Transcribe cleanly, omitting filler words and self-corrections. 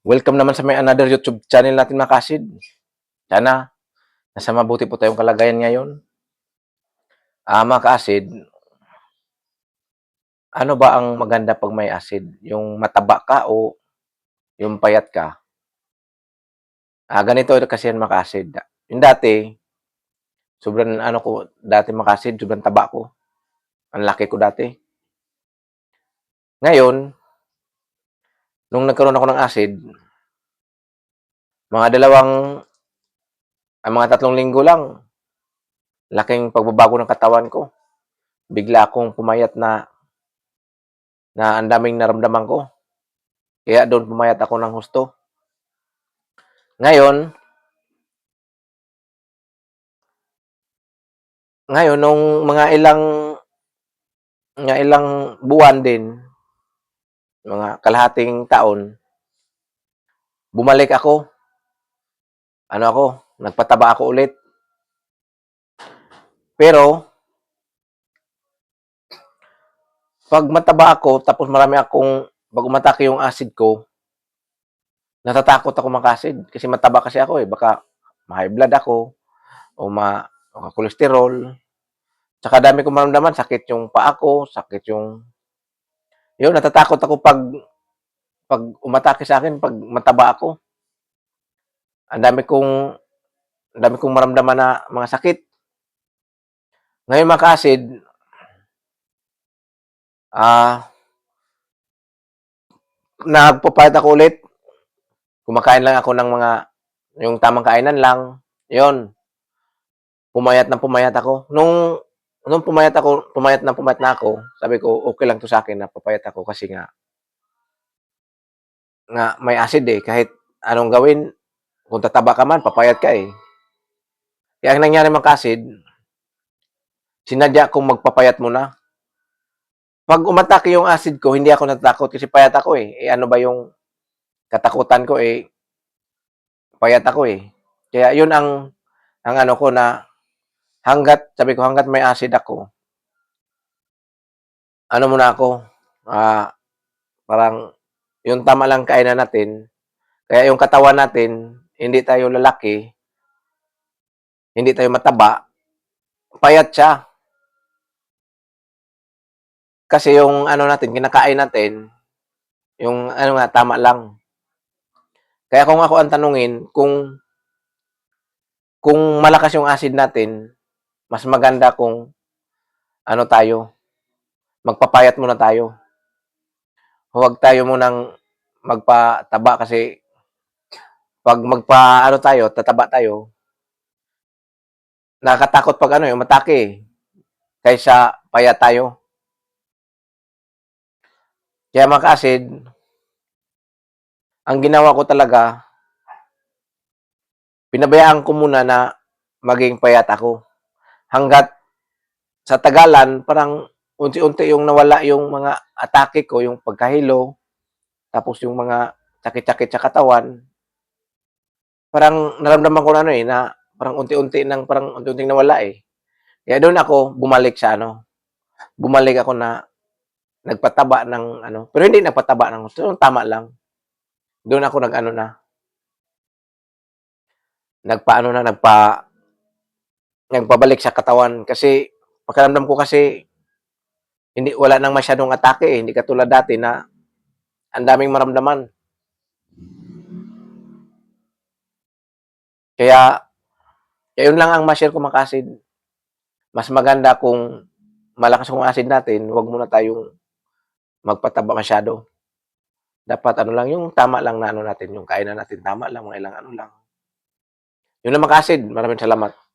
Welcome naman sa may another YouTube channel natin mga kasid. Sana nasa mabuti po tayong kalagayan ngayon. Mga kasid, ano ba ang maganda pag may acid? Yung mataba ka o yung payat ka? Ganito kasi yan mga kasid. Yung dati, sobrang ano ko, dati mga kasid, sobrang taba ko. Ang laki ko dati. Ngayon, nung nagkaroon ako ng acid, mga 3 linggo lang, laking pagbabago ng katawan ko. Bigla akong pumayat na ang daming naramdaman ko. Kaya doon pumayat ako ng husto. Ngayon, nung mga ilang buwan din, mga kalahating taon, bumalik ako. Nagpataba ako ulit. Pero, pag mataba ako, tapos pag umatake yung acid ko, natatakot ako makasid. Kasi mataba kasi ako eh. Baka ma-high blood ako, o kolesterol. Tsaka dami kong maramdaman, sakit yung paa ko, natatakot ako pag umatake sa akin, pag mataba ako. Ang dami kong maramdaman na mga sakit. Ngayon mga ka-acid, nagpapayat ako ulit. Kumakain lang ako ng yung tamang kainan lang. Yun. Pumayat ako. Nung pumayat na ako, sabi ko, okay lang to sa akin na papayat ako kasi nga may acid eh. Kahit anong gawin, kung tataba ka man, papayat ka eh. Kaya ang nangyari mga ka-acid, sinadya kong magpapayat muna. Pag umatake yung acid ko, hindi ako natatakot kasi payat ako eh. Ano ba yung katakutan ko eh, payat ako eh. Kaya yun ang ano ko na sabi ko hanggat may acid ako, ano muna ako, parang yung tama lang kainan natin. Kaya yung katawan natin, hindi tayo lalaki, hindi tayo mataba, payat siya. Kasi yung natin, kinakain natin, yung tama lang. Kaya kung ako ang tanungin, kung malakas yung acid natin, mas maganda kung magpapayat muna tayo. Huwag tayo munang magpataba kasi pag tataba tayo, nakakatakot pag yung matake kaysa payat tayo. Kaya mga ka-acid, ang ginawa ko talaga, pinabayaan ko muna na maging payat ako. Hanggat sa tagalan, parang unti-unti yung nawala yung mga atake ko, yung pagkahilo, tapos yung mga sakit-sakit sa katawan, parang naramdaman ko na na parang unti-unting nawala eh. Kaya doon ako bumalik ako na nagpataba ng pero hindi nagpataba ng gusto, tama lang. Doon ako nagpabalik sa katawan kasi pakiramdam ko kasi wala nang masyadong atake eh. Hindi katulad dati na ang daming maramdaman. Kaya yun lang ang ma-share ko mga ka-acid. Mas maganda kung malakas yung acid natin, huwag muna tayong magpataba masyado. Dapat lang, yung tama lang na natin, yung kainan natin, tama lang, mga ilang lang. Yun lang mga ka-acid. Maraming salamat.